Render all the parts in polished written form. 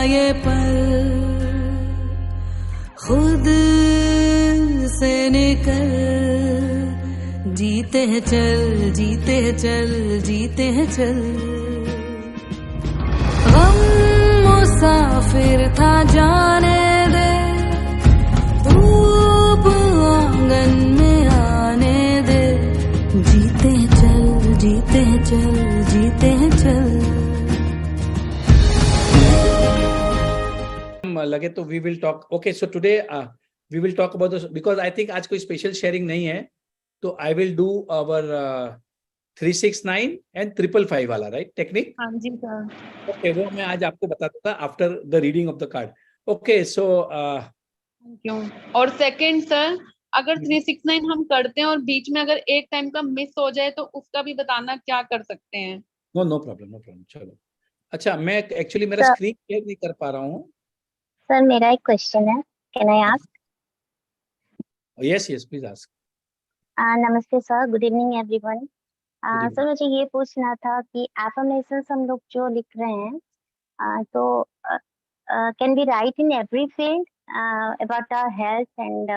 ये पल खुद से निकल, जीते हैं चल, जीते हैं चल, जीते हैं चल। गम मुसाफिर था जाने दे, धूप आंगन में आने दे, जीते हैं चल, जीते हैं चल, जीते हैं चल। लगे तो we will talk. Okay, so today we will talk about because I think आज कोई स्पेशल शेयरिंग नहीं है, तो I will do our 369 and 555 वाला, राइट, टेक्निक। हाँ जी सर। ओके, वो मैं आज आपको बताता था after the reading of the card. Okay, so thank you. और सेकंड सर, अगर 369 हम करते हैं और बीच में अगर एक टाइम का मिस हो जाए तो उसका भी बताना, क्या कर सकते हैं? No problem, no problem. चलो, अच्छा, मैं एक्चुअली मेरा स्क्रीन शेयर नहीं कर पा रहा हूँ। सर मेरा एक क्वेश्चन है, can I ask? Yes yes, please ask. नमस्ते sir, good evening everyone. Sir मुझे ये पूछना था कि एफर्मेशंस हम लोग जो लिख रहे हैं, तो can be write in every field about our health and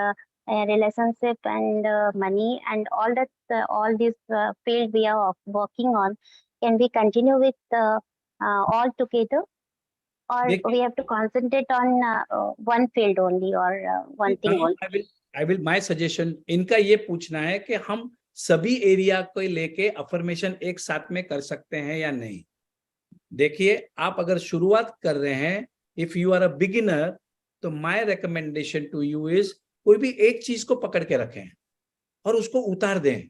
relationship and money and all that, all this field we are working on, can we continue with all together, or we have to concentrate on one field only, or one thing only? I will my suggestion इनका ये पूछना है कि हम सभी area को लेके affirmation एक साथ में कर सकते हैं या नहीं। देखिए, आप अगर शुरुआत कर रहे हैं, if you are a beginner, तो my recommendation to you is कोई भी एक चीज को पकड़ के रखें और उसको उतार दें।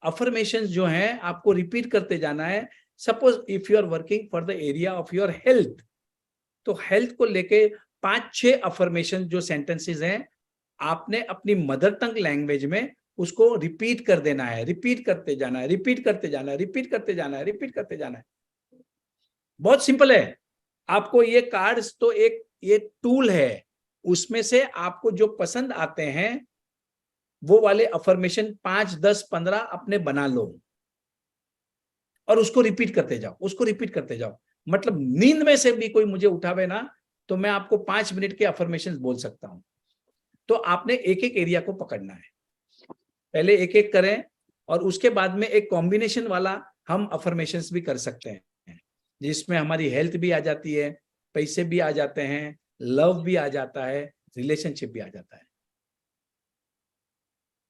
अफर्मेशंस जो हैं आपको रिपीट करते जाना है। Suppose if you are working for the area of your health, तो हेल्थ को लेके 5-6 अफर्मेशन जो सेंटेंसेस हैं, आपने अपनी मदर टंग लैंग्वेज में उसको रिपीट कर देना है, रिपीट करते जाना है, रिपीट करते जाना है, रिपीट करते जाना है, रिपीट करते जाना है। बहुत सिंपल है। आपको ये कार्ड्स तो एक ये टूल है, उसमें से आपको जो पसंद आते हैं वो वाले अफर्मेशन 5, 10, 15 अपने बना लो और उसको रिपीट करते जाओ, उसको रिपीट करते जाओ। मतलब नींद में से भी कोई मुझे उठावे ना, तो मैं आपको 5 मिनट के अफर्मेशंस बोल सकता हूं। तो आपने एक एक एरिया को पकड़ना है, पहले एक एक करें और उसके बाद में एक कॉम्बिनेशन वाला हम अफर्मेशंस भी कर सकते हैं, जिसमें हमारी हेल्थ भी आ जाती है, पैसे भी आ जाते हैं, लव भी आ जाता है, रिलेशनशिप भी आ जाता है।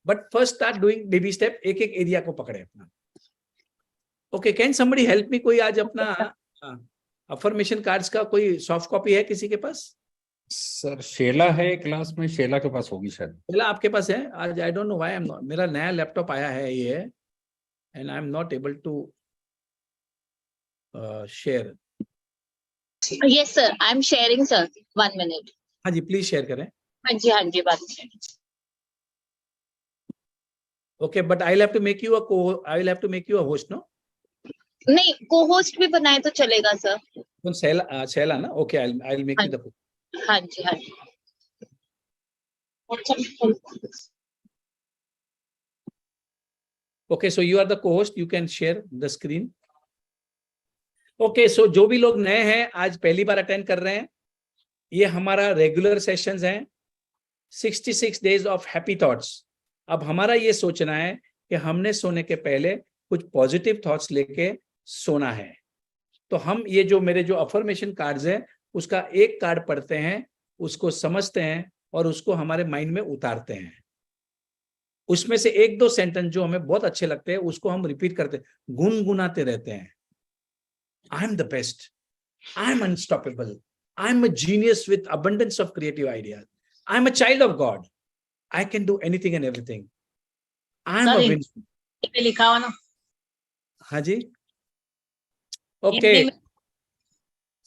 But first start doing baby step, एक एक एरिया को पकड़े अपना। Okay, can somebody help me? कोई आज अपना अफर्मेशन कार्ड्स का कोई सॉफ्ट कॉपी है किसी के पास? सर शेला है क्लास में, शेला के पास होगी शायद। शेला आपके पास है आज? I don't know why I am not, मेरा नया लैपटॉप आया है ये, and I am not able to share. Yes sir, I'm sharing sir, 1 minute. हाँ जी, प्लीज शेयर करें। हाँ जी बात करें। Okay, but I will have to make you a host, no? नहीं, को-होस्ट भी बनाए तो चलेगा सर। कौन? शेला ना? Okay, I will make you the host. हाँ जी। Okay, so you are the co-host, you can share the screen. Okay, so जो भी लोग नए हैं, आज पहली बार अटेंड कर रहे हैं, ये हमारा रेगुलर सेशंस हैं, 66 डेज ऑफ हैप्पी थॉट्स। अब हमारा ये सोचना है कि हमने सोने के पहले कुछ पॉजिटिव थॉट्स लेके सोना है। तो हम ये जो मेरे जो अफर्मेशन कार्ड्स हैं, उसका एक कार्ड पढ़ते हैं, उसको समझते हैं और उसको हमारे माइंड में उतारते हैं। उसमें से 1-2 सेंटेंस जो हमें बहुत अच्छे लगते हैं, उसको हम रिपीट करते, गुनगुनाते रहते हैं। I am the best, I am unstoppable, I am a genius with abundance of creative ideas, I am a child of God, I can do anything and everything, I am a winner. पे लिखा हुआ ना? हाँ जी, okay.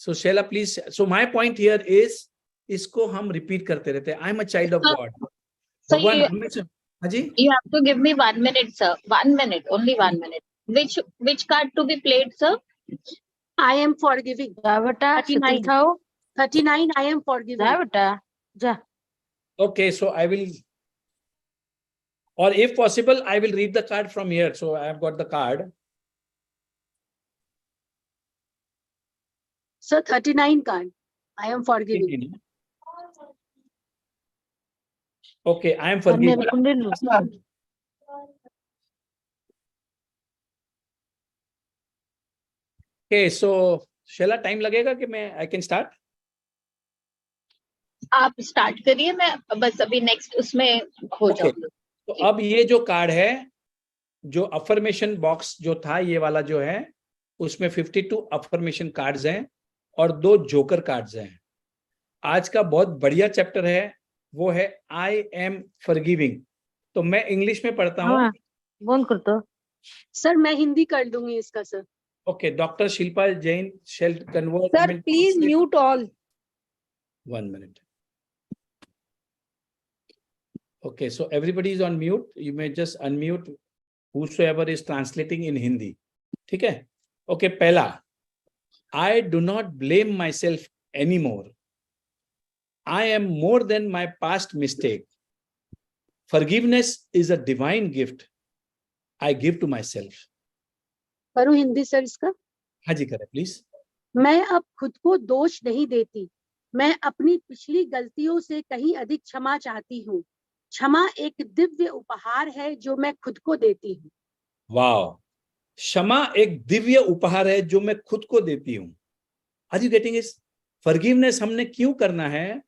So Shaila please, so my point here is, इसको हम repeat करते रहते हैं, I am a child of God. भगवान हमेशा, हाँ जी, You have to give me 1 minute sir, 1 minute, only 1 minute. Which card to be played sir? I am forgiving. 39. 39 I am forgiving. okay, so I will, or if possible I will read the card from here. So I have got the card. Sir, 39 card. I am forgiving. Okay, I am forgiving. Okay, so Shaila time लगेगा कि मैं I can start? आप start करिए, मैं बस अभी next उसमें हो Okay. जाऊंगी। तो अब ये जो कार्ड है, जो अफर्मेशन बॉक्स जो था ये वाला जो है, उसमें 52 अफर्मेशन कार्ड्स हैं और 2 जोकर कार्ड्स हैं। आज का बहुत बढ़िया चैप्टर है, वो है आई एम फॉरगिविंग। तो मैं इंग्लिश में पढ़ता हूँ। बंद कर दो सर, मैं हिंदी कर दूंगी इसका sir. Okay, Dr. Shilpa Jain shall convert. Sir please mute all. 1 minute. Okay, so everybody is on mute. You may just unmute whosoever is translating in Hindi. ठीक है? Okay, पहला. I do not blame myself anymore. I am more than my past mistake. Forgiveness is a divine gift I give to myself. करूँ Hindi sir इसका? हाँ जी करें please. मैं अब खुद को दोष नहीं देती, मैं अपनी पिछली गलतियों से कहीं अधिक क्षमा चाहती हूँ। क्षमा एक दिव्य उपहार है जो मैं खुद को देती हूँ। वाह, क्षमा एक दिव्य उपहार है जो मैं खुद को देती हूँ। Are you getting it? Forgiveness हमने क्यों करना है?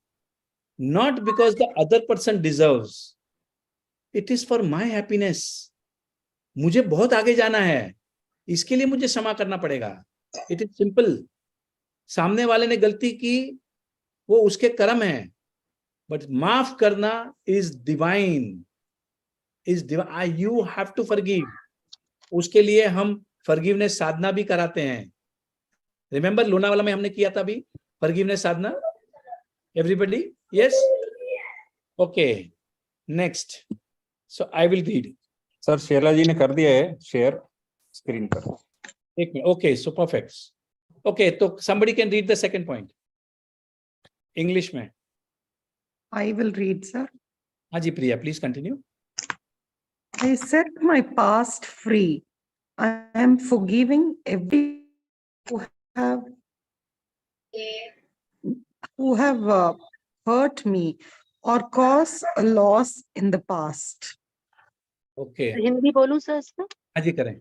Not because the other person deserves, it is for my happiness. मुझे बहुत आगे जाना है, इसके लिए मुझे क्षमा करना पड़ेगा। It is simple. सामने वाले ने गलती की, वो उसके कर्म है, बट माफ करना is divine, you have to forgive. उसके लिए हम फॉरगिवनेस साधना भी कराते हैं। रिमेंबर लोनावाला में हमने किया था अभी फॉरगिवनेस साधना। Everybody yes? Okay, next. So I will read. Sir Shaila ji ने कर दिया है शेयर स्क्रीन पर। एक minute. Okay, so perfect. Okay, तो somebody can read the second point English में। I will read, sir. हाँ जी Priya, please continue. I set my past free. I am forgiving every who have hurt me or caused a loss in the past. Okay, Hindi बोलूं sir इसका? हाँ जी करें।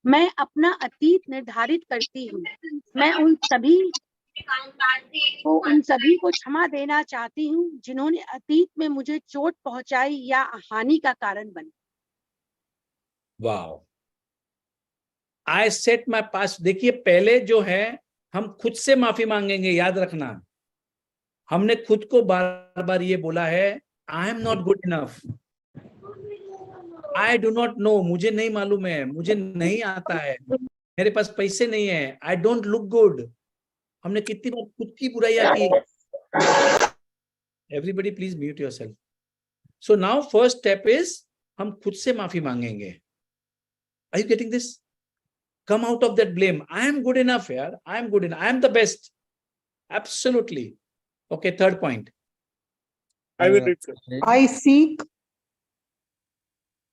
मैं अपना अतीत निर्धारित करती हूँ, मैं उन सभी को क्षमा देना चाहती हूँ जिन्होंने अतीत में मुझे चोट पहुंचाई या हानि का कारण बने। Wow, I set my past. देखिए पहले जो है हम खुद से माफी मांगेंगे, याद रखना। हमने खुद को बार बार ये बोला है, I am not good enough, I do not know, मुझे नहीं मालूम है, मुझे नहीं आता है, मेरे पास पैसे नहीं है, आई डोंट लुक गुड। हमने कितनी बार खुद की बुराइयां की। Everybody please mute yourself. So now first step is हम खुद से माफी मांगेंगे। Are you getting this? Come out of that blame. I am good enough यार, I am good enough, I am the best. Absolutely. Okay, third point. I will read, sir. I seek.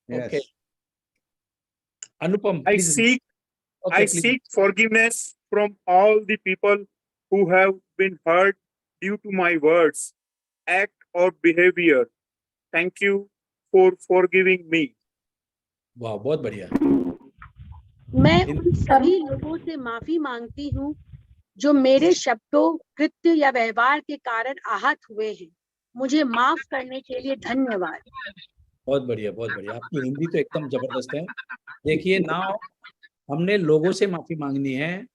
Yes. Okay. Anupam, I please. seek Okay, I please. seek forgiveness from all the people who have been hurt due to my words, act, or behavior. Thank you for forgiving me. वाह, बहुत बढ़िया। मैं उन सभी लोगों से माफी मांगती हूँ जो मेरे शब्दों, कृत्य या व्यवहार के कारण आहत हुए हैं। मुझे माफ करने के लिए धन्यवाद। बहुत बढ़िया, बहुत बढ़िया। आपकी हिंदी तो एकदम जबरदस्त है। देखिए नाउ हमने लोगों से माफी मांगनी है,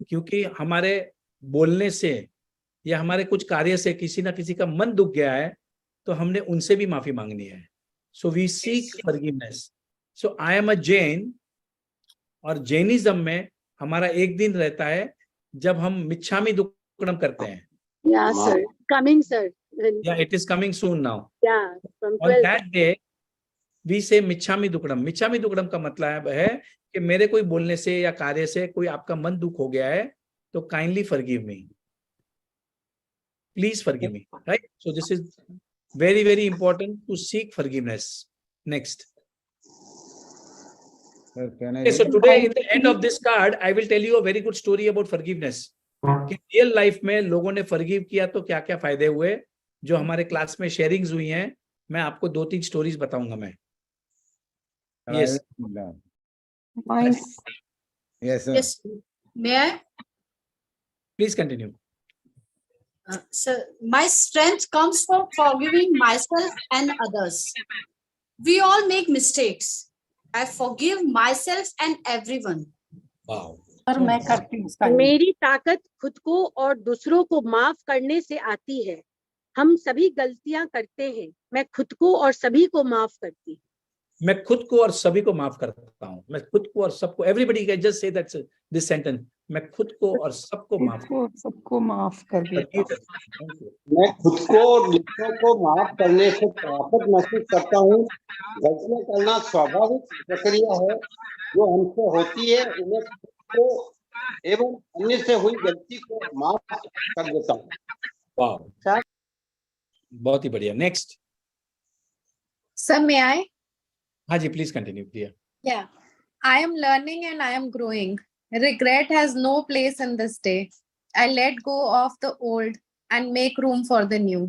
क्योंकि हमारे बोलने से या हमारे कुछ कार्य से किसी ना किसी का मन दुख गया है, तो हमने उनसे भी माफी मांगनी है। So we seek forgiveness. So I am a Jain, और जैनिज्म में हमारा एक दिन रहता है जब हम मिच्छामी दुक्कडम करते हैं। Yeah sir, coming sir. Yeah it is coming soon now. Yeah from On that day we say michhami dukkadam. मिच्छामी दुक्कडम का मतलब है कि मेरे कोई बोलने से या कार्य से कोई आपका मन दुख हो गया है, तो kindly forgive me, please forgive me, right? So this is very very important to seek forgiveness. Next. Sir, can I Okay, so read? today in the end of this card I will tell you a very good story about forgiveness. कि real life में लोगों ने forgive किया तो क्या क्या फायदे हुए, जो हमारे क्लास में शेयरिंग्स हुई हैं, मैं आपको 2-3 स्टोरीज बताऊंगा मैं। Yes My, Yes, sir. Yes, may I? Please continue. Sir, my strength comes from forgiving myself and others. We all make mistakes. I forgive myself and everyone. Wow, sir मैं करती हूँ। मेरी ताकत खुद को और दूसरों को माफ करने से आती है। हम सभी गलतियां करते हैं। मैं खुद को और सभी को माफ करती हूँ। मैं खुद को और सभी को माफ करता हूँ। मैं खुद को और सबको, everybody can just say that this sentence, मैं खुद को और सबको माफ सबको माफ कर देता हूँ। मैं खुद को और दूसरों को माफ करने से प्राप्त महसूस करता हूँ। गलतियां करना स्वाभाविक प्रक्रिया है जो हमसे होती है। उन्हें खुद को एवं अन्य से हुई गलती को माफ कर देता हूँ। वाह, बहुत ही बढ़िया। नेक्स्ट। Sir, may I? हाँ जी, please continue Priya. Yeah. I am learning and I am growing. Regret has no place in this day. I let go of the old and make room for the new.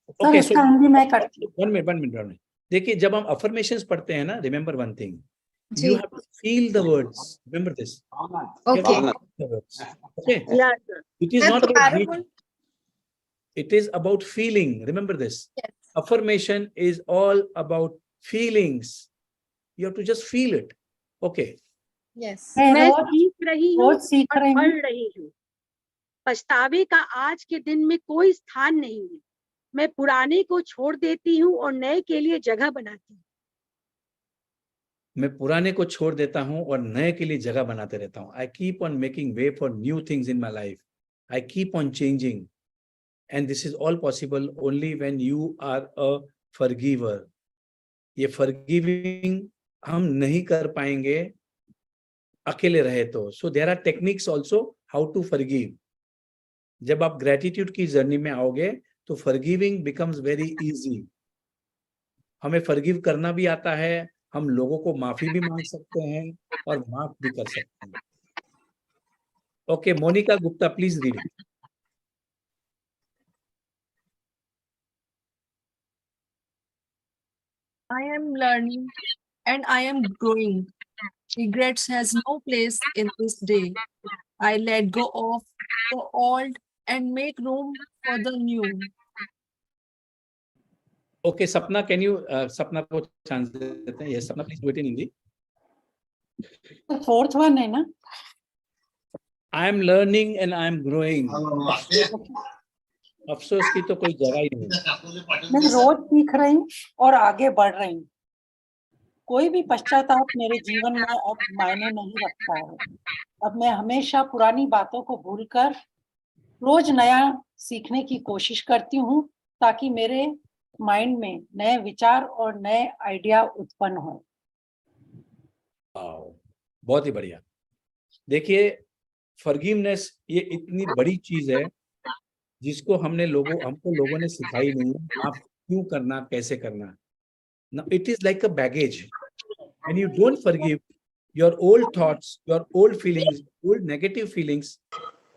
Okay, so मैं करती हूँ। 1 minute. देखिए, जब हम affirmations पढ़ते हैं ना, remember one thing, जी। you have to feel the words. Remember this. Okay. The words. Okay. Yes, sir. It is मैं not about दोबारा reading. बोल- It is about feeling. Remember this. Yes. Affirmation is all about feelings. You have to just feel it. Okay. Yes. मैं सीख रही हूँ रोज सीख और रही हूँ। पढ़ रही हूँ। पछतावे का आज के दिन में कोई स्थान नहीं है। मैं पुराने को छोड़ देती हूँ और नए के लिए जगह बनाती हूँ। मैं पुराने को छोड़ देता हूं और नए के लिए जगह बनाते रहता हूं। I keep on making way for new things in my life. I keep on changing. And this is all possible only when you are a forgiver. ये forgiving हम नहीं कर पाएंगे अकेले रहे तो। So there are techniques also how to forgive. जब आप gratitude की जर्नी में आओगे तो forgiving becomes very easy. हमें forgive करना भी आता है, हम लोगों को माफी भी मांग सकते हैं और माफ भी कर सकते हैं। Okay, Monica Gupta, please read it. I am learning and I am growing. Regrets has no place in this day. I let go of the old and make room for the new. Okay, सपना, can you सपना को chance देते हैं। Yes सपना, please do it in Hindi. Fourth one है ना? I am learning and I am growing. अफसोस की तो कोई जगह ही नहीं। मैं रोज सीख रही हूँ और आगे बढ़ रही हूँ। कोई भी पश्चाताप मेरे जीवन में अब मायने नहीं रखता है। अब मैं हमेशा पुरानी बातों को भूलकर रोज नया सीखने की कोशिश करती हूँ ताकि मेरे माइंड में नए विचार और नए आइडिया उत्पन्न हो। बहुत ही बढ़िया। देखिए, फॉरगिवनेस ये इतनी बड़ी चीज है जिसको हमको लोगों ने सिखाई नहीं। आप क्यों करना, कैसे करना। Now it is like a baggage. When you don't forgive, your old thoughts, your old feelings, old negative feelings,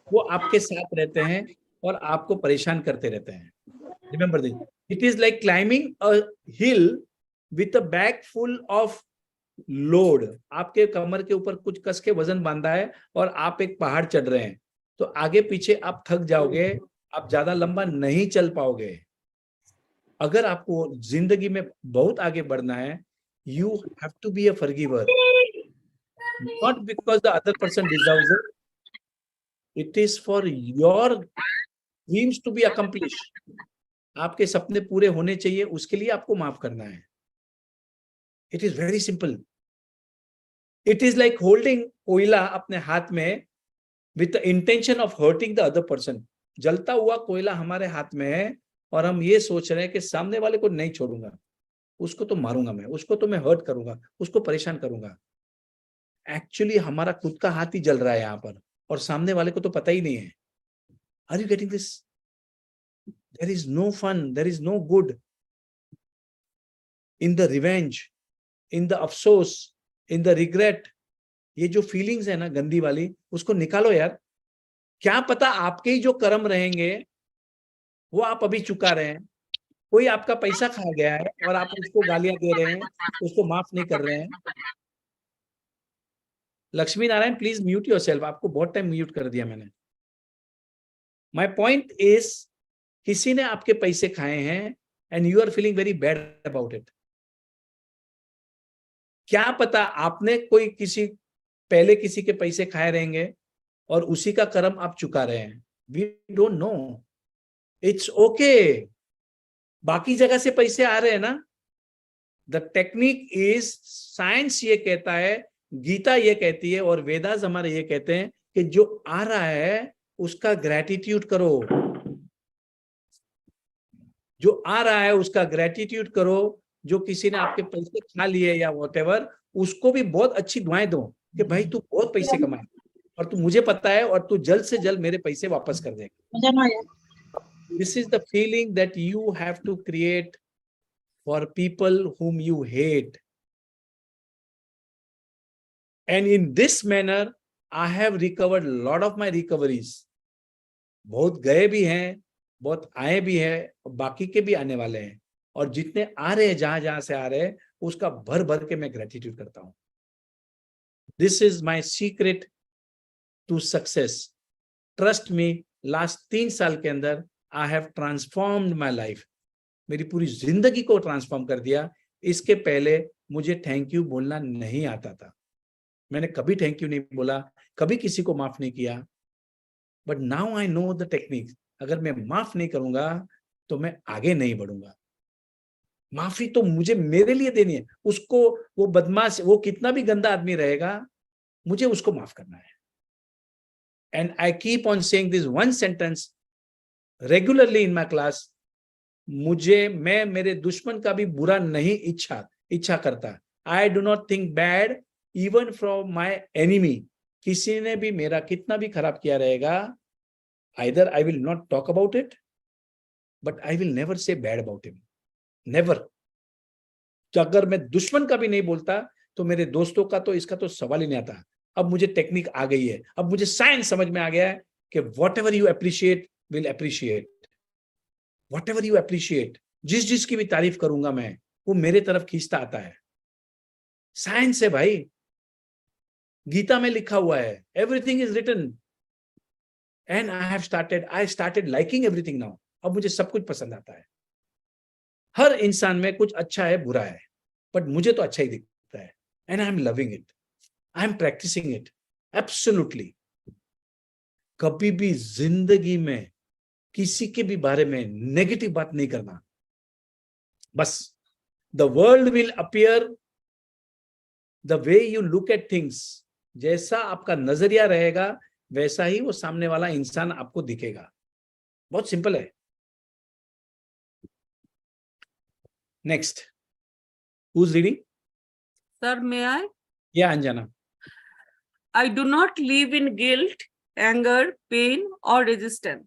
वो आपके साथ रहते हैं और आपको परेशान करते रहते हैं। Remember this. It is like climbing a hill with a bag full of load. आपके कमर के ऊपर कुछ कस के वजन बांधा है और आप एक पहाड़ चढ़ रहे हैं, तो आगे पीछे आप थक जाओगे, आप ज्यादा लंबा नहीं चल पाओगे। अगर आपको जिंदगी में बहुत आगे बढ़ना है, you have to be a forgiver, not because the other person deserves it. It is for your dreams to be accomplished. आपके सपने पूरे होने चाहिए, उसके लिए आपको माफ करना है। It is very simple. It is like holding कोयला अपने हाथ में with the intention of hurting the other person. जलता हुआ कोयला हमारे हाथ में है और हम ये सोच रहे हैं कि सामने वाले को नहीं छोड़ूंगा, उसको तो मारूंगा मैं, उसको तो मैं हर्ट करूंगा, उसको परेशान करूंगा। एक्चुअली हमारा खुद का हाथ ही जल रहा है यहाँ पर और सामने वाले को तो पता ही नहीं है। Are you getting this? There is no fun, there is no good in the revenge, in the अफसोस, in the regret. ये जो फीलिंग्स है ना गंदी वाली, उसको निकालो यार। क्या पता आपके ही जो कर्म रहेंगे वो आप अभी चुका रहे हैं। कोई आपका पैसा खा गया है और आप उसको गालियां दे रहे हैं, उसको माफ नहीं कर रहे हैं। Lakshmi Narayan, please mute yourself, आपको बहुत टाइम म्यूट कर दिया मैंने। माय पॉइंट इज, किसी ने आपके पैसे खाए हैं and you are feeling very bad about it. क्या पता आपने कोई पहले किसी के पैसे खाए रहेंगे और उसी का कर्म आप चुका रहे हैं। We don't know, it's okay. बाकी जगह से पैसे आ रहे हैं ना। द टेक्निक इज, साइंस ये कहता है, गीता ये कहती है और वेदास हमारे ये कहते हैं कि जो आ रहा है उसका ग्रेटिट्यूड करो। जो आ रहा है उसका ग्रेटिट्यूड करो। जो किसी ने आपके पैसे खा लिए या व्हाटएवर, उसको भी बहुत अच्छी दुआएं दो कि भाई तू बहुत पैसे कमाए और तू, मुझे पता है, और तू जल्द से जल्द मेरे पैसे वापस कर देगा। This is the feeling that you have to create for people whom you hate. And in this manner, I have recovered a lot of my recoveries. बहुत गए भी हैं, बहुत आए भी हैं, और बाकी के भी आने वाले हैं। और जितने आ रहे हैं, जहां जहां से आ रहे हैं, उसका भर भर के मैं ग्रेटिट्यूड करता हूं। This is my secret to success. Trust me, last 3 साल के अंदर I have transformed my life. मेरी पूरी जिंदगी को ट्रांसफॉर्म कर दिया। इसके पहले मुझे थैंक यू बोलना नहीं आता था। मैंने कभी थैंक यू नहीं बोला, कभी किसी को माफ नहीं किया। But now I know the technique. अगर मैं माफ नहीं करूंगा तो मैं आगे नहीं बढ़ूंगा। माफी तो मुझे मेरे लिए देनी है। उसको, वो बदमाश, वो कितना भी गंदा आदमी रहेगा, मुझे उसको माफ करना है। And I keep on saying this one sentence regularly in my class. मैं मेरे दुश्मन का भी बुरा नहीं इच्छा करता। I do not think bad even from my enemy. किसी ने भी मेरा कितना भी खराब किया रहेगा, either I will not talk about it, but I will never say bad about him, never. तो अगर मैं दुश्मन का भी नहीं बोलता तो मेरे दोस्तों का तो इसका तो सवाल ही नहीं आता। अब मुझे टेक्निक आ गई है, अब मुझे साइंस समझ में आ गया है कि what ever you appreciate will appreciate. What ever you appreciate, जिसकी भी तारीफ करूंगा मैं, वो मेरे तरफ खींचता आता है। साइंस है भाई, गीता में लिखा हुआ है, everything is written. And I started liking everything now. अब मुझे सब कुछ पसंद आता है। हर इंसान में कुछ अच्छा है, बुरा है, बट मुझे तो अच्छा ही दिखता है। And I am loving it, I am practicing it absolutely. कभी भी जिंदगी में किसी के भी बारे में नेगेटिव बात नहीं करना। बस the world will appear the way you look at things. जैसा आपका नजरिया रहेगा वैसा ही वो सामने वाला इंसान आपको दिखेगा। बहुत सिंपल है। Next, who's reading? Sir, may I? Yeah, Anjana. I do not live in guilt, anger, pain, or resistance.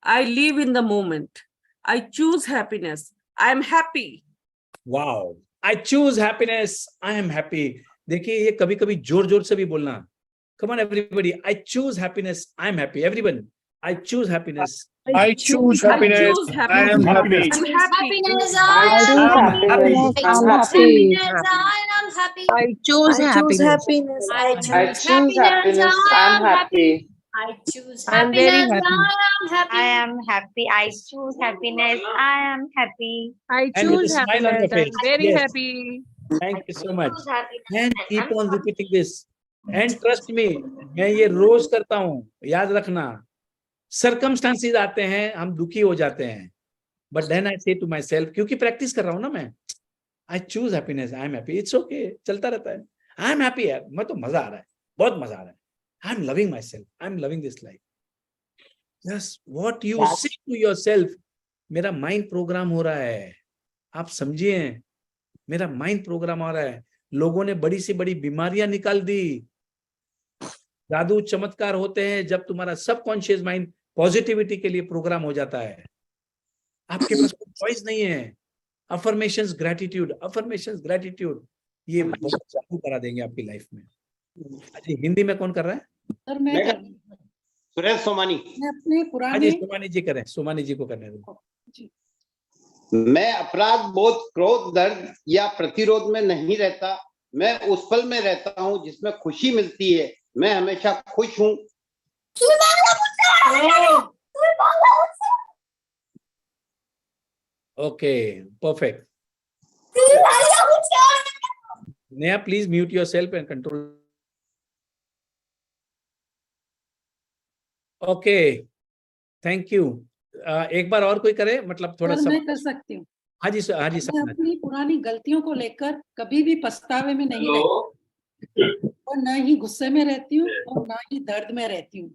I live in the moment. I choose happiness. I am happy. Wow. I choose happiness. I am happy. देखिए, ये कभी कभी जोर जोर से भी बोलना। Come on, everybody. I choose happiness. I am happy. Everyone. I choose happiness. I choose happiness. I am happy. Happiness, I am happy. I choose happiness. I choose happiness. I am happy. I choose I'm very happiness. happy. I am happy. I choose happiness. I am happy. I And with a choose smile on your happiness. face. I'm very Yes. happy. Thank you so much. Choose happiness. And keep on repeating this. And trust me, मैं ये रोज करता हूँ। याद रखना, circumstances आते हैं, हम दुखी हो जाते हैं, बट देन आई से टू माई सेल्फ, क्योंकि प्रैक्टिस कर रहा हूँ ना मैं, I choose happiness, I am happy, it's okay, चलता रहता है। आई एम हैप्पी यार, मैं तो मजा आ रहा है, बहुत मजा आ रहा है। I am loving my self, I am loving this life. Just what you से टू योर सेल्फ। मेरा माइंड प्रोग्राम हो रहा है, आप समझिए, मेरा माइंड प्रोग्राम हो रहा है। लोगों ने बड़ी से बड़ी बीमारियां निकाल दी। जादू चमत्कार होते हैं जब तुम्हारा सबकॉन्शियस माइंड पॉजिटिविटी के लिए प्रोग्राम हो जाता है। आपके पास कोई चॉइस नहीं है। अफर्मेशंस, ग्रैटिट्यूड, अफर्मेशंस, ग्रैटिट्यूड, ये बहुत जादू करा देंगे आपकी लाइफ में। अच्छा, हिंदी में कौन कर रहा है? सर मैं सुरेश सोमानी। मैं अपने हाँ जी, पुराने सोमानी जी करें, सोमानी जी को करने दो। मैं अपराध बोध, क्रोध, दर्द या प्रतिरोध में नहीं रहता। मैं उस पल में रहता हूँ जिसमें खुशी मिलती है। मैं हमेशा खुश हूँ। Okay, perfect. Neha, please mute yourself and control. Okay, thank you. एक बार और कोई करे, मतलब थोड़ा सर सा। मैं कर सकती हूँ। हाँ जी, हाँ जी, मैं सपना। अपनी पुरानी गलतियों को लेकर कभी भी पछतावे में नहीं रहती और न ही गुस्से में रहती हूँ और न ही दर्द में रहती हूँ।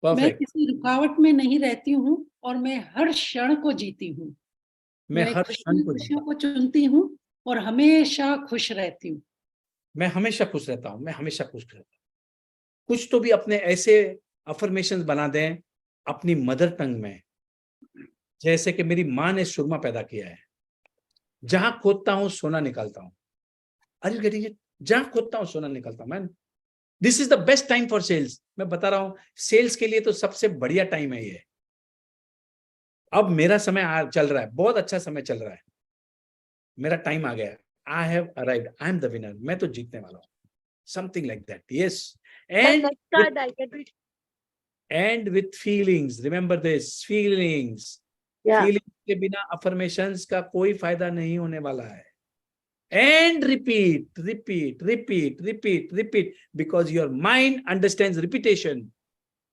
मैं परफेक्ट। किसी रुकावट में नहीं रहती हूँ और मैं हर क्षण को जीती हूँ। मैं हर क्षण को खुशियों को चुनती हूँ और हमेशा खुश रहती हूँ। मैं हमेशा खुश रहता हूँ, मैं हमेशा खुश रहता हूँ। कुछ तो भी अपने ऐसे अफर्मेशंस बना दें अपनी मदर टंग में, जैसे कि मेरी माँ ने सुरमा पैदा किया है। जहां खोदता हूं सोना निकालता हूं। Are you getting it? जहां खोदता हूं सोना निकालता हूं। Man, this is the best time for sales. मैं बता रहा हूं, सेल्स के लिए तो सबसे बढ़िया टाइम है ये। अब मेरा समय चल रहा है, बहुत अच्छा समय चल रहा है, मेरा टाइम आ गया। I have arrived, I am the winner. मैं तो जीतने वाला हूं, something like that. Yes, and with feelings, remember this, feelings. Feelings के बिना अफर्मेशंस का कोई फायदा नहीं होने वाला है। And repeat, repeat, repeat, repeat, repeat, because your mind understands repetition.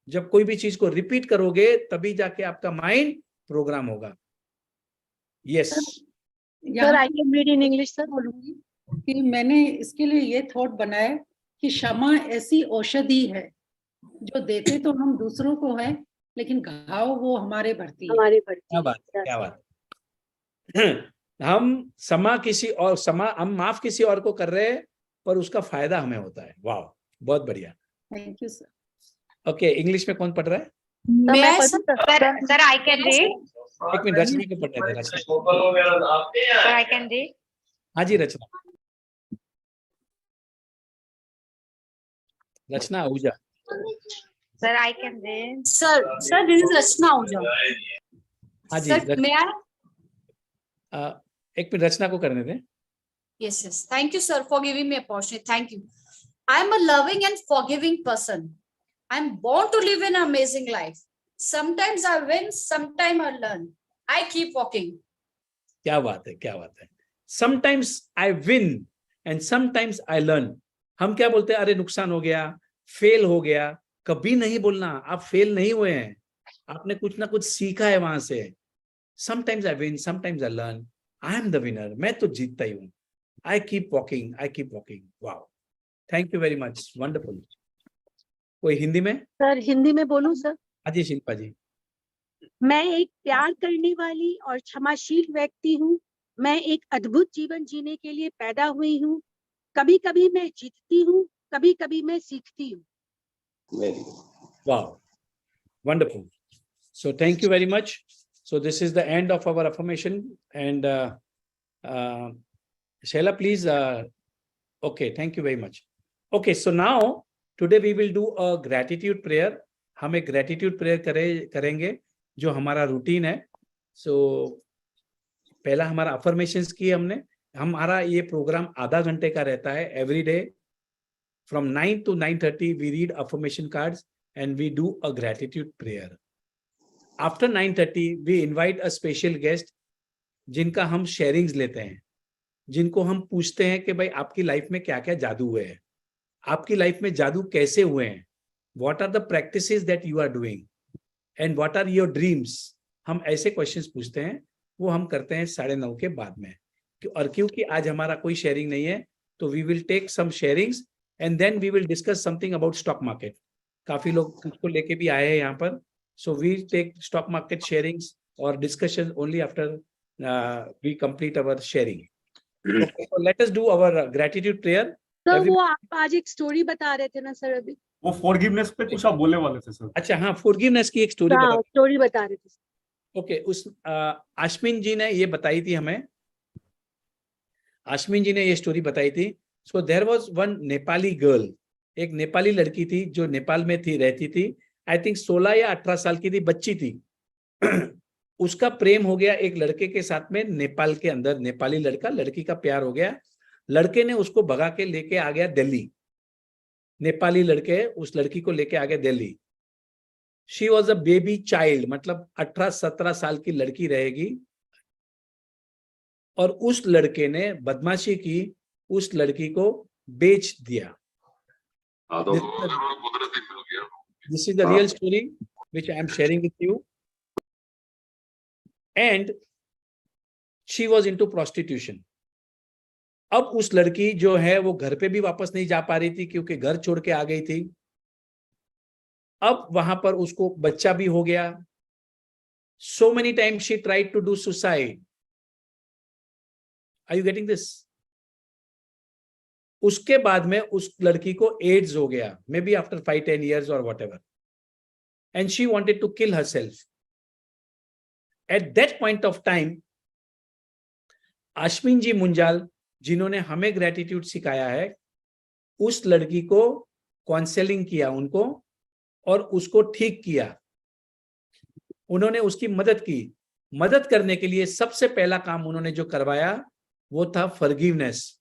जब कोई भी चीज को रिपीट करोगे तभी जाके आपका माइंड प्रोग्राम होगा। Yes sir, I can read in English sir. बोलूंगी कि मैंने इसके लिए ये थॉट बनाया कि क्षमा ऐसी औषधि है जो देते तो हम दूसरों को है, लेकिन घाव वो हमारे भरती है। क्या बात है, क्या बात है। हम माफ किसी और को कर रहे हैं, पर उसका फायदा हमें होता है। वाह, बहुत बढ़िया। Thank you sir. Okay, English में कौन पढ़ रहा है? Sir, I can read. एक मिनट, रचना को पढ़ने दे। रचना, Sir, I can read. हाँ जी, रचना। रचना Ahuja. Sir, I can read. Sir, this is Rachna Ahuja. हाँ जी, Sir, may I? एक मिनट, रचना को करने दें। Yes. Thank you, sir, for giving me a opportunity. Thank you. I'm a loving and forgiving person. I'm born to live an amazing life. Sometimes I win, sometimes I learn. I keep walking. क्या बात है, क्या बात है। Sometimes I win and sometimes I learn. हम क्या बोलते हैं? अरे नुकसान हो गया, फेल हो गया। कभी नहीं बोलना आप फेल नहीं हुए हैं, आपने कुछ ना कुछ सीखा है वहां से। Sometimes I win, sometimes I learn. I am the winner. मैं तो जीतता ही हूँ। I keep walking, I keep walking. Wow. Thank you very much. Wonderful. कोई हिंदी में? सर, हिंदी में बोलूं सर? हाँ जी, शिल्पा जी। मैं एक प्यार करने वाली और क्षमाशील व्यक्ति हूँ। मैं एक अद्भुत जीवन जीने के लिए पैदा हुई हूँ। कभी कभी मैं जीतती हूँ, कभी कभी मैं सीखती हूँ। Wow. Wonderful. So thank you very much. So this is the end of our affirmation. And Shaila, please. Okay, thank you very much. Okay, so now today we will do a gratitude prayer. हम एक gratitude prayer करेंगे जो हमारा routine है। So पहला हमारा affirmations की हमने। हमारा ये प्रोग्राम आधा घंटे का रहता है every day from 9 to 9:30. We read affirmation cards and we do a gratitude prayer. After 9:30 we invite a special guest जिनका हम शेयरिंग्स लेते हैं, जिनको हम पूछते हैं कि भाई आपकी लाइफ में क्या क्या जादू हुए हैं, आपकी लाइफ में जादू कैसे हुए हैं, what are the practices that you are doing and what are your dreams. हम ऐसे क्वेश्चंस पूछते हैं, वो हम करते हैं 9:30 के बाद में। और क्योंकि आज हमारा कोई शेयरिंग नहीं है तो we will take some sharings and then we will discuss something about stock market. काफी लोग उसको लेके भी आए हैं यहाँ पर। So we take stock market sharings और discussion only after we complete our sharing. Okay, so let us do our gratitude prayer. Sir, वो आप आज एक स्टोरी बता रहे थे ना सर अभी? वो फॉरगिवनेस पे कुछ आप बोलने वाले थे सर। अच्छा, हाँ, फॉरगिवनेस की एक स्टोरी बता रहे थे। ओके, उस आश्विन जी ने ये बताई थी हमें। आश्विन जी ने ये स्टोरी बताई थी। So there was one Nepali girl, एक नेपाली लड़की थी जो नेपाल में थी, रहती थी, आई थिंक 16 या 18 साल की थी, बच्ची थी। उसका प्रेम हो गया एक लड़के के साथ में नेपाल के अंदर, नेपाली लड़का, लड़की का प्यार हो गया, लड़के ने उसको भगा के लेके आ गया दिल्ली, नेपाली लड़के उस लड़की को लेके आ गया Delhi. She was a baby child, मतलब 18-17 साल की लड़की रहेगी, और उस लड़के ने बदमाशी की, उस लड़की को बेच दिया। This is the real story which I am sharing with you. And she was into prostitution. अब उस लड़की जो है वो घर पे भी वापस नहीं जा पा रही थी क्योंकि घर छोड़ के आ गई थी। अब वहां पर उसको बच्चा भी हो गया। So many times she tried to do suicide. Are you getting this? उसके बाद में उस लड़की को एड्स हो गया, may be after 5-10 years or whatever, and she wanted to kill herself. At that point of time, Ashwin ji Munjal, जिन्होंने हमें ग्रेटिट्यूड सिखाया है, उस लड़की को काउंसलिंग किया उनको और उसको ठीक किया, उन्होंने उसकी मदद की। मदद करने के लिए सबसे पहला काम उन्होंने जो करवाया वो था फॉरगिवनेस।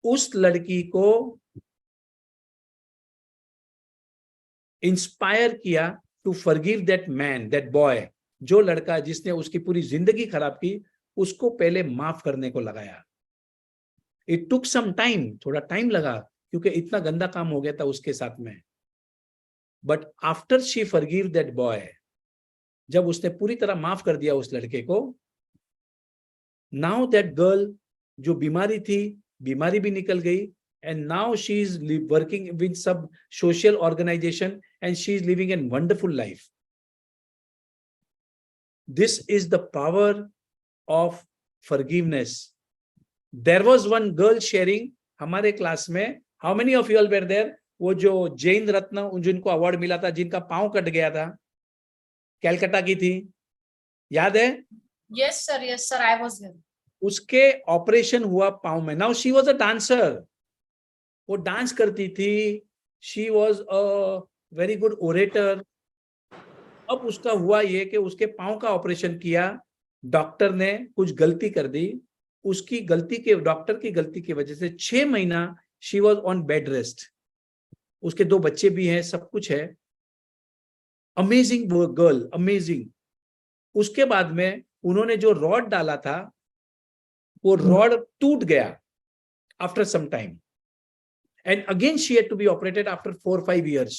उस लड़की को इंस्पायर किया to forgive that man, that boy, जो लड़का जिसने उसकी पूरी जिंदगी खराब की, उसको पहले माफ करने को लगाया। इट टुक सम टाइम, थोड़ा टाइम लगा क्योंकि इतना गंदा काम हो गया था उसके साथ में। But after she forgive that boy, जब उसने पूरी तरह माफ कर दिया उस लड़के को, नाउ दैट गर्ल जो बीमारी थी, बीमारी भी निकल गई, and now she is working with some social organization and she is living a wonderful life. This is the power of forgiveness. There was one girl sharing हमारे क्लास में, how many of you all were there? वो जो जैन रत्न जिनको award मिला था, जिनका पांव cut गया था, कैलकाटा की थी, याद है? Yes sir, I was there. उसके ऑपरेशन हुआ पांव में। Now she was a dancer, वो डांस करती थी, she was a very good orator. अब उसका हुआ ये कि उसके पांव का ऑपरेशन किया, डॉक्टर ने कुछ गलती कर दी, उसकी गलती के, डॉक्टर की गलती की वजह से 6 महीना she was on bed rest. उसके 2 बच्चे भी हैं, सब कुछ है। Amazing girl, amazing. उसके बाद में उन्होंने जो रॉड डाला था वो रॉड टूट गया after some time, and again she had to be operated after 4-5 years।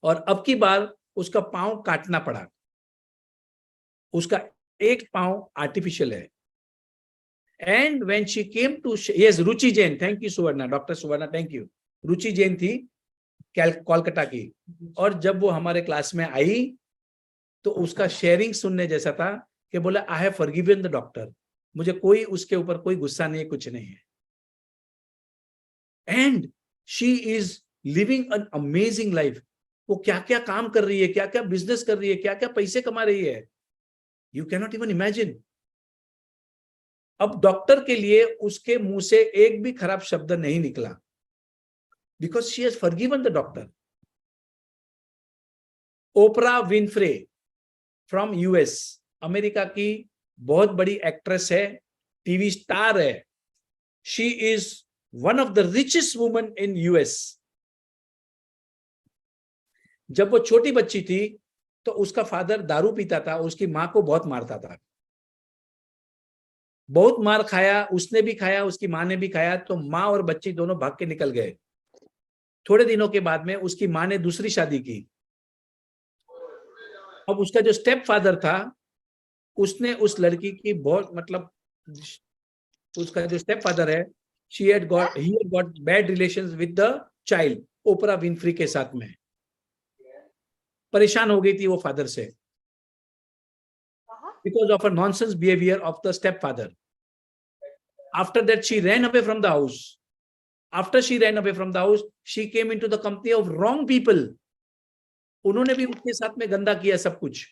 और अब की बार उसका पांव काटना पड़ा, उसका एक पांव आर्टिफिशियल है। And when she came to, yes, Ruchi Jain, thank you Suvarna, doctor Suvarna, thank you. Ruchi Jain थी कोलकाता की, और जब वो हमारे क्लास में आई तो उसका शेयरिंग सुनने जैसा था कि बोला I have forgiven the doctor, मुझे कोई उसके ऊपर कोई गुस्सा नहीं है, कुछ नहीं है। And she is living an amazing life. वो क्या क्या काम कर रही है, क्या क्या बिजनेस कर रही है, क्या क्या पैसे कमा रही है, you can not even imagine. अब डॉक्टर के लिए उसके मुंह से एक भी खराब शब्द नहीं निकला, because she has forgiven the doctor. Oprah Winfrey from US, America की बहुत बड़ी एक्ट्रेस है, टीवी स्टार है। She is one of the richest woman in US. जब वो छोटी बच्ची थी तो उसका फादर दारू पीता था, उसकी मां को बहुत मारता था, बहुत मार खाया, उसने भी खाया, उसकी मां ने भी खाया। तो मां और बच्ची दोनों भाग के निकल गए। थोड़े दिनों के बाद में उसकी मां ने दूसरी शादी की। अब उसका जो स्टेप फादर था, उसने उस लड़की की बहुत, मतलब उसका जो स्टेप फादर है, he had got bad relations with the child, opener Winfrey के साथ में। परेशान हो गई थी वो फादर से, because of a nonsense behavior of the stepfather. After that, she ran away from the house. After she ran away from the house, she came into the company of wrong people. उन्होंने भी उसके साथ में गंदा किया सब कुछ।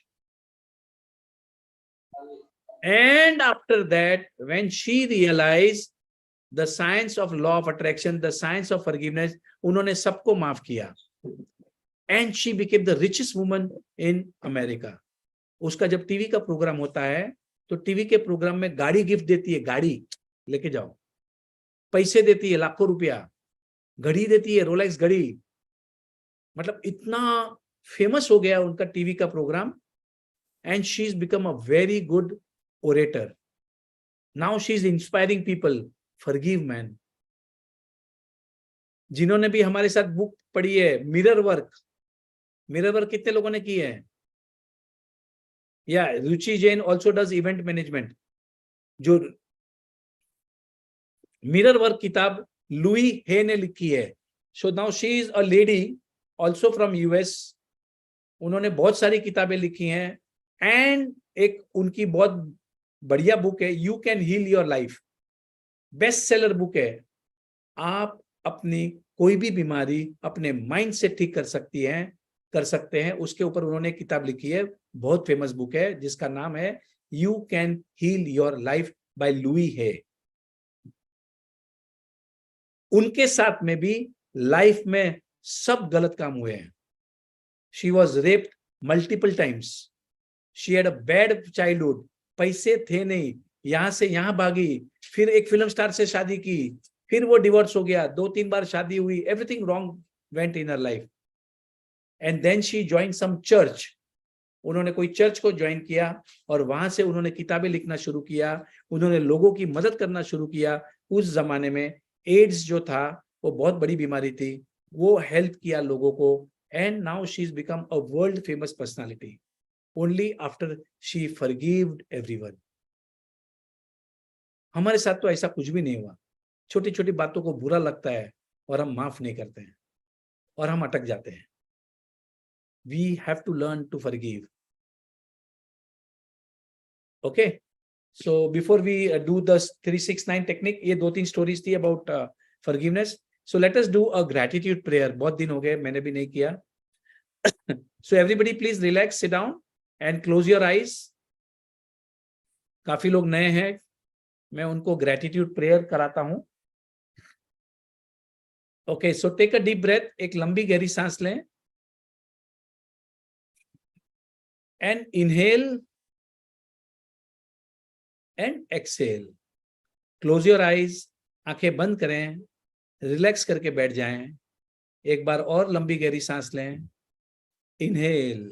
And after that, when she realized the science of law of attraction, the science of forgiveness, उन्होंने सबको माफ किया। And she became the richest woman in America. उसका जब टीवी का प्रोग्राम होता है तो टीवी के प्रोग्राम में गाड़ी गिफ्ट देती है, गाड़ी लेके जाओ, पैसे देती है लाखों रुपया, घड़ी देती है, रोलेक्स घड़ी। मतलब इतना फेमस हो गया उनका टीवी का program. And she is become a very good orator. Now she is inspiring people, forgive man. जिन्होंने भी हमारे साथ बुक पढ़ी है मिरर वर्क, मिरर वर्क कितने लोगों ने की है? Yeah Ruchi Jain also does event management. जो मिरर वर्क किताब लुई हे ने लिखी है। So now she is a lady also from US. उन्होंने बहुत सारी किताबें लिखी हैं। एंड एक उनकी बहुत बढ़िया बुक है, you can heal your life, best seller book है। आप अपनी कोई भी बीमारी अपने माइंड से ठीक कर सकते हैं। उसके ऊपर उन्होंने किताब लिखी है, बहुत फेमस बुक है, जिसका नाम है you can heal your life by Louise Hay. उनके साथ में भी लाइफ में सब गलत काम हुए हैं। She was raped multiple times, she had a bad childhood, पैसे थे नहीं, यहां से यहां भागी, फिर एक फिल्म स्टार से शादी की, फिर वो डिवोर्स हो गया, 2-3 बार शादी हुई, everything wrong went in her life. And then she join some church. उन्होंने कोई चर्च को ज्वाइन किया और वहां से उन्होंने किताबें लिखना शुरू किया, उन्होंने लोगों की मदद करना शुरू किया। उस जमाने में एड्स जो था वो बहुत बड़ी बीमारी थी, वो हेल्प किया लोगों को। And now she is become a world famous personality only after she forgived everyone. हमारे साथ तो ऐसा कुछ भी नहीं हुआ। छोटी छोटी बातों को बुरा लगता है और हम माफ नहीं करते हैं और हम अटक जाते हैं। We have to learn to forgive. Okay. So before we do the 369 technique, ये 2-3 stories थी about forgiveness. So let us do a gratitude prayer. बहुत दिन हो गए, मैंने भी नहीं किया। So everybody please relax, sit down and close your eyes. काफी लोग नए हैं, मैं उनको gratitude prayer कराता हूं। Okay, so take a deep breath. एक लंबी गहरी सांस लें। And inhale and exhale. Close your eyes. आंखें बंद करें, रिलैक्स करके बैठ जाएं। एक बार और लंबी गहरी सांस लें। Inhale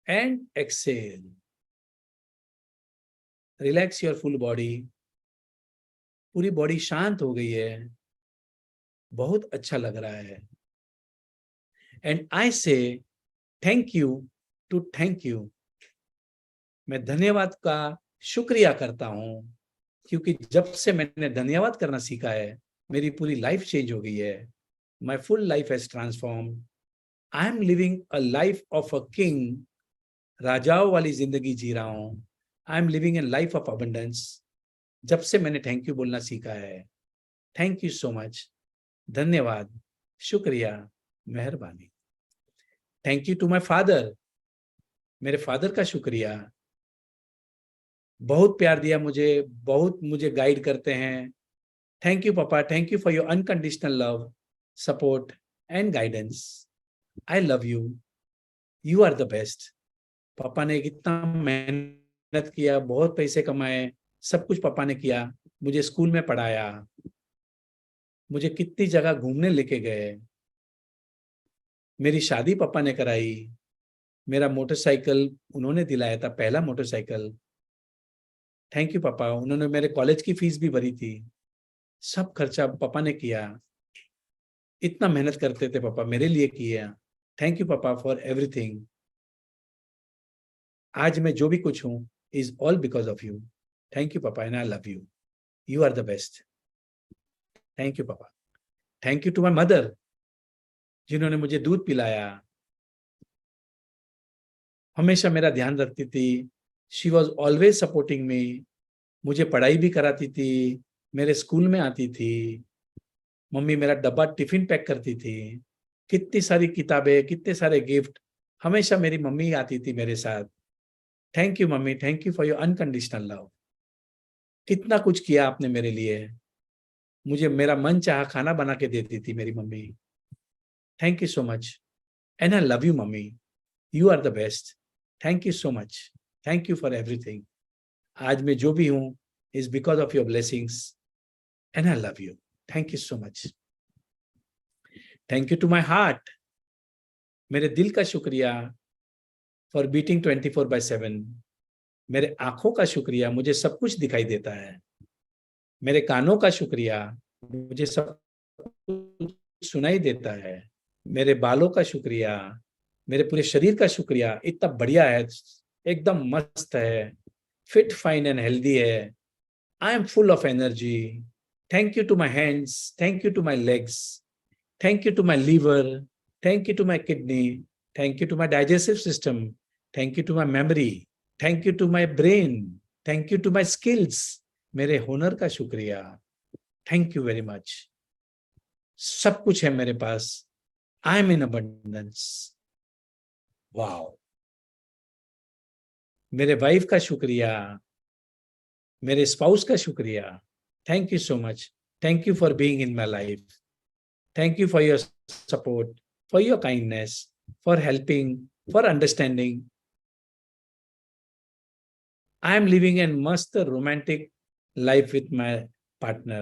and exhale. Relax your full body. पूरी बॉडी शांत हो गई है, बहुत अच्छा लग रहा है। And I say thank you to thank you. मैं धन्यवाद का शुक्रिया करता हूं, क्योंकि जब से मैंने धन्यवाद करना सीखा है, मेरी पूरी लाइफ चेंज हो गई है। My full life has transformed. I am living a life of a king. राजाओं वाली जिंदगी जी रहा हूं। I am living a life of abundance. जब से मैंने थैंक यू बोलना सीखा है। Thank you so much. धन्यवाद, शुक्रिया, मेहरबानी। Thank you to my father. मेरे फादर का शुक्रिया, बहुत प्यार दिया मुझे, बहुत मुझे गाइड करते हैं। थैंक यू पापा, thank you for your unconditional love, support and guidance. I love you, you are the best. पापा ने कितना मेहनत किया, बहुत पैसे कमाए, सब कुछ पापा ने किया, मुझे स्कूल में पढ़ाया, मुझे कितनी जगह घूमने लेके गए, मेरी शादी पापा ने कराई, मेरा मोटरसाइकिल उन्होंने दिलाया था, पहला मोटरसाइकिल। थैंक यू पापा। उन्होंने मेरे कॉलेज की फीस भी भरी थी, सब खर्चा पापा ने किया। इतना मेहनत करते थे पापा, मेरे लिए किया। Thank you papa for everything. आज मैं जो भी कुछ हूं is all because of you. Thank you papa and I love you, you are the best. Thank you पापा। Thank you to my mother, जिन्होंने मुझे दूध पिलाया, हमेशा मेरा ध्यान रखती थी। She was always supporting me. मुझे पढ़ाई भी कराती थी, मेरे स्कूल में आती थी। मम्मी मेरा डब्बा टिफिन पैक करती थी। कितनी सारी किताबें, कितने सारे गिफ्ट, हमेशा मेरी मम्मी आती थी मेरे साथ। Thank you mummy, thank you for your unconditional love. कितना कुछ किया आपने मेरे लिए। मुझे मेरा मन चाहा खाना बना के देती थी मेरी मम्मी। Thank you so much and I love you मम्मी, you are the best. Thank you so much, thank you for everything. आज मैं जो भी हूँ is because of your blessings and I love you. Thank you so much. Thank you to my heart, मेरे दिल का शुक्रिया फॉर बीटिंग 24/7। मेरे आंखों का शुक्रिया, मुझे सब कुछ दिखाई देता है। मेरे कानों का शुक्रिया, मुझे सब कुछ सुनाई देता है। मेरे बालों का शुक्रिया, मेरे पूरे शरीर का शुक्रिया, इतना बढ़िया है, एकदम मस्त है, फिट फाइन एंड हेल्दी है। I am full of energy. Thank you to my hands, thank you to my legs, thank you to my liver, thank you to my kidney, thank you to my digestive system, thank you to my memory, thank you to my brain, thank you to my skills. मेरे हुनर का शुक्रिया, thank you very much. सब कुछ है मेरे पास। I am in abundance. Wow. मेरे वाइफ का शुक्रिया, मेरे स्पाउस का शुक्रिया। Thank you so much, thank you for being in my life, thank you for your support, for your kindness, for helping, for understanding. I am living a mast romantic life with my partner.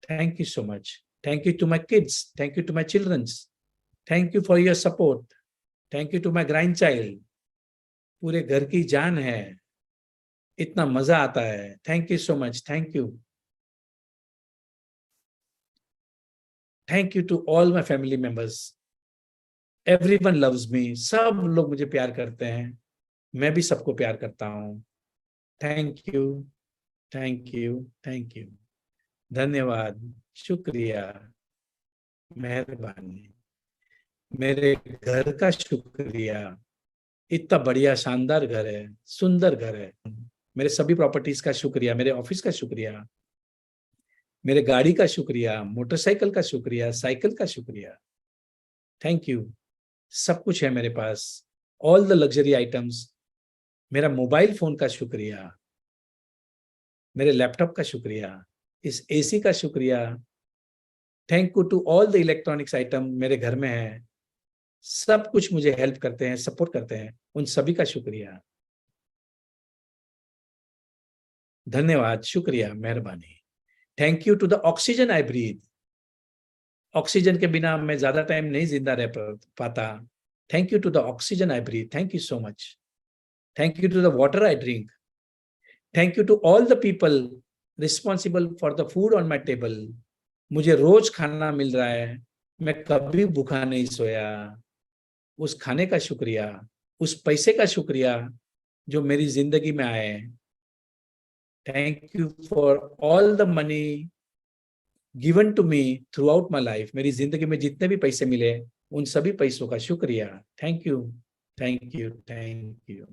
Thank you so much. Thank you to my kids. Thank you to my children. Thank you for your support. Thank you to my grandchild. पूरे घर की जान है, इतना मजा आता है। Thank you so much. Thank you. Thank you to all my family members. Everyone loves me. सब लोग मुझे प्यार करते हैं, मैं भी सबको प्यार करता हूँ। Thank you, thank you, thank you. धन्यवाद, शुक्रिया, मेहरबानी। मेरे घर का शुक्रिया, इतना बढ़िया शानदार घर है, सुंदर घर है। मेरे सभी प्रॉपर्टीज का शुक्रिया, मेरे ऑफिस का शुक्रिया, मेरे गाड़ी का शुक्रिया, मोटरसाइकिल का शुक्रिया, साइकिल का शुक्रिया। Thank you. सब कुछ है मेरे पास, ऑल द लग्जरी आइटम्स। मेरा मोबाइल फोन का शुक्रिया, मेरे लैपटॉप का शुक्रिया, इस एसी का शुक्रिया। Thank you to all the electronics item मेरे घर में है, सब कुछ मुझे हेल्प करते हैं, सपोर्ट करते हैं, उन सभी का शुक्रिया। धन्यवाद, शुक्रिया, मेहरबानी। Thank you to the oxygen I breathe. Oxygen के बिना मैं ज्यादा टाइम नहीं जिंदा रह पाता। Thank you to the oxygen I breathe. Thank you so much. Thank you to the water I drink. Thank you to all the people responsible for the food on my table. मुझे रोज खाना मिल रहा है, मैं कभी भूखा नहीं सोया। उस खाने का शुक्रिया, उस पैसे का शुक्रिया जो मेरी जिंदगी में आए। Thank you for all the money given to me throughout my life. मेरी जिंदगी में जितने भी पैसे मिले, उन सभी पैसों का शुक्रिया। Thank you, thank you, thank you.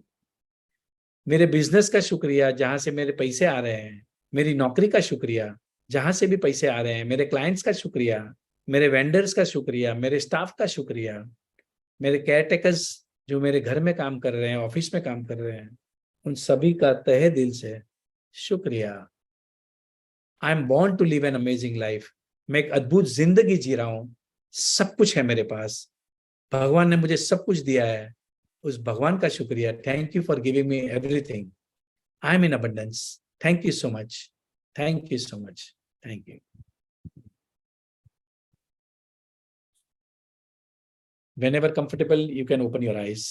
मेरे बिजनेस का शुक्रिया, जहां से मेरे पैसे आ रहे हैं। मेरी नौकरी का शुक्रिया, जहां से भी पैसे आ रहे हैं। मेरे क्लाइंट्स का शुक्रिया, मेरे वेंडर्स का शुक्रिया, मेरे स्टाफ का शुक्रिया, मेरे केयरटेकर्स जो मेरे घर में काम कर रहे हैं, ऑफिस में काम कर रहे हैं, उन सभी का तहे दिल से शुक्रिया। I am born to live an amazing life. मैं एक अद्भुत जिंदगी जी रहा हूँ, सब कुछ है मेरे पास। भगवान ने मुझे सब कुछ दिया है, उस भगवान का शुक्रिया। Thank you for giving me everything. I am in abundance. Thank you so much, thank you so much, thank you. Whenever comfortable, you can open your eyes.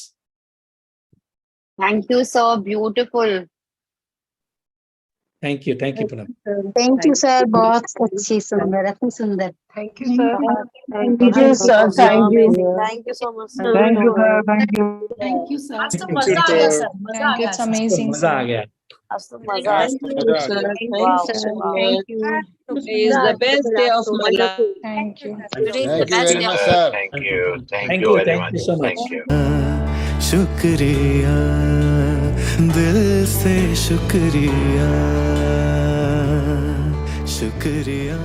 Thank you, so beautiful. Thank you, Punam. Thank you sir, बहुत अच्छी, सुंदर, अति सुंदर। Thank you, sir. Thank you sir, thank you, thank you so much sir. Thank you sir, thank you, thank you sir. आज तो मजा आ गया sir, मजा आ गया। It's amazing. मजा आ गया। आज तो मजा आ गया। Thank you. Today is the best day of my life. Thank you. Today is the best day of my life. Thank you very much. Thank you so much. शुक्रिया, दिल से शुक्रिया, शुक्रिया।